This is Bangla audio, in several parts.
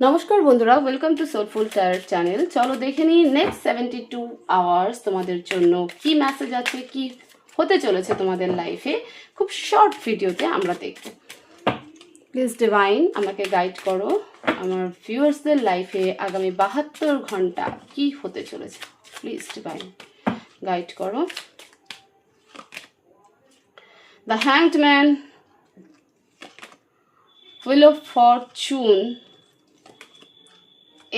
নমস্কার বন্ধুরা, welcome to soulful tyre channel. চলো দেখে নিই নেক্সট 72 আওয়ার্স তোমাদের জন্য কি মেসেজ আছে, কি হতে চলেছে তোমাদের লাইফে। খুব শর্ট ভিডিওতে আমরা দেখব। প্লিজ ডিভাইন আমাকে গাইড করো, আমার ভিউয়ার্সদের লাইফে আগামী 72 ঘন্টা কি হতে চলেছে। প্লিজ ডিভাইন গাইড করো। The hanged man, wheel of Fortune,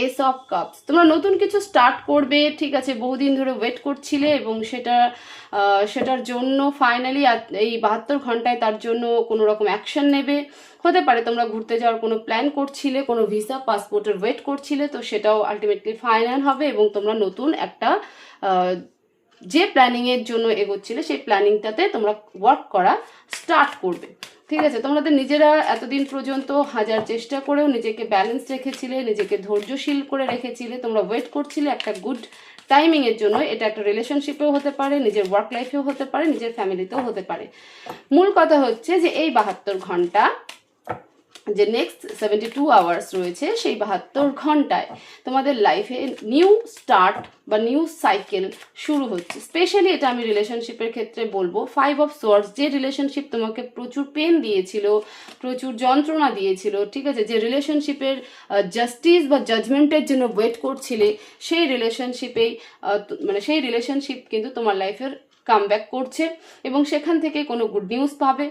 S of cups. তোমরা নতুন কিছু স্টার্ট করবে, ঠিক আছে, বহুদিন ধরে ওয়েট করছিলে এবং সেটার জন্য ফাইনালি এই 72 ঘন্টায় তার জন্য কোনো রকম অ্যাকশন নেবে। হতে পারে তোমরা ঘুরতে যাওয়ার কোনো প্ল্যান করছিলে, কোনো ভিসা পাসপোর্টের ওয়েট করছিলে, তো সেটাও আলটিমেটলি ফাইনাল হবে এবং তোমরা নতুন একটা যে প্ল্যানিংয়ের জন্য এগোচ্ছিলে সেই প্ল্যানিংটাতে তোমরা ওয়ার্ক করা স্টার্ট করবে। ঠিক আছে, তোমাদের নিজেরা এতদিন পর্যন্ত হাজার চেষ্টা করেও নিজেকে ব্যালেন্স রেখেছিলে, নিজেকে ধৈর্যশীল করে রেখেছিলে, তোমরা ওয়েট করছিলে একটা গুড টাইমিংয়ের জন্য। এটা একটা রিলেশনশিপেও হতে পারে, নিজের ওয়ার্ক লাইফেও হতে পারে, নিজের ফ্যামিলিতেও হতে পারে। মূল কথা হচ্ছে যে এই 72 ঘন্টা, যে নেক্সট 72 আওয়ার্স রয়েছে, সেই 72 ঘন্টায় তোমাদের লাইফে নিউ স্টার্ট বা নিউ সাইকেল শুরু হচ্ছে। স্পেশালি এটা আমি রিলেশনশিপের ক্ষেত্রে বলবো। 5 অফ সোয়ার্ডস, যে রিলেশনশিপ তোমাকে প্রচুর পেন দিয়েছিল, প্রচুর যন্ত্রণা দিয়েছিল, ঠিক আছে, যে রিলেশনশিপের জাস্টিস বা জাজমেন্টের জন্য ওয়েট করছিলে, সেই রিলেশনশিপ কিন্তু তোমার লাইফের কামব্যাক করছে এবং সেখান থেকে কোনো গুড নিউজ পাবে।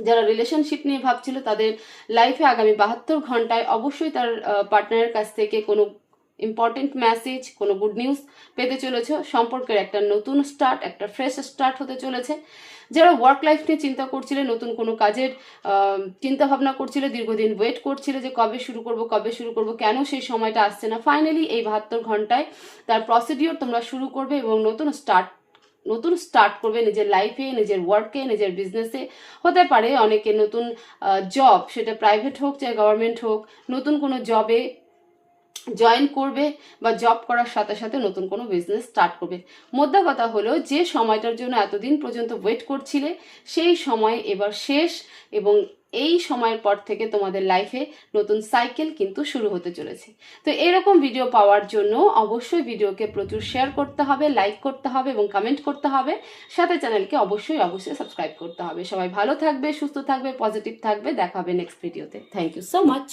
যারা রিলেশনশিপ নিয়ে ভাবছিল তাদের লাইফে আগামী 72 ঘন্টায় অবশ্যই তার পার্টনারের কাছ থেকে কোনো ইম্পর্টেন্ট মেসেজ, কোনো গুড নিউজ পেতে চলেছে। সম্পর্কের একটা নতুন স্টার্ট, একটা ফ্রেশ স্টার্ট হতে চলেছে। যারা ওয়ার্ক লাইফ নিয়ে চিন্তা করছিলে, নতুন কোনো কাজের চিন্তা ভাবনা করছিলে, দীর্ঘদিন ওয়েট করছিলে যে কবে শুরু করব, কেন সেই সময়টা আসছে না, ফাইনালি এই 72 ঘন্টায় তার প্রসিডিওর তোমরা শুরু করবে এবং নতুন স্টার্ট করবে নিজের লাইফে, নিজের ওয়ার্কে, নিজের বিজনেসে। হতে পারে অনেকে নতুন জব, সেটা প্রাইভেট হোক চাই গভর্নমেন্ট হোক, নতুন কোনো জবে জয়েন করবে বা জব করার সাথে সাথে নতুন কোনো বিজনেস স্টার্ট করবে। মোদ্দা কথা হলো, যে সময়টার জন্য এতদিন পর্যন্ত ওয়েট করছিলে সেই সময় এবার শেষ এবং এই সময়ের পর থেকে তোমাদের লাইফে নতুন সাইকেল কিন্তু শুরু হতে চলেছে। তো এরকম ভিডিও পাওয়ার জন্য অবশ্যই ভিডিওকে প্রচুর শেয়ার করতে হবে, লাইক করতে হবে এবং কমেন্ট করতে হবে। সাথে চ্যানেলকে অবশ্যই সাবস্ক্রাইব করতে হবে। সবাই ভালো থাকবে, সুস্থ থাকবে, পজিটিভ থাকবে। দেখা হবে নেক্সট ভিডিওতে। Thank you so much.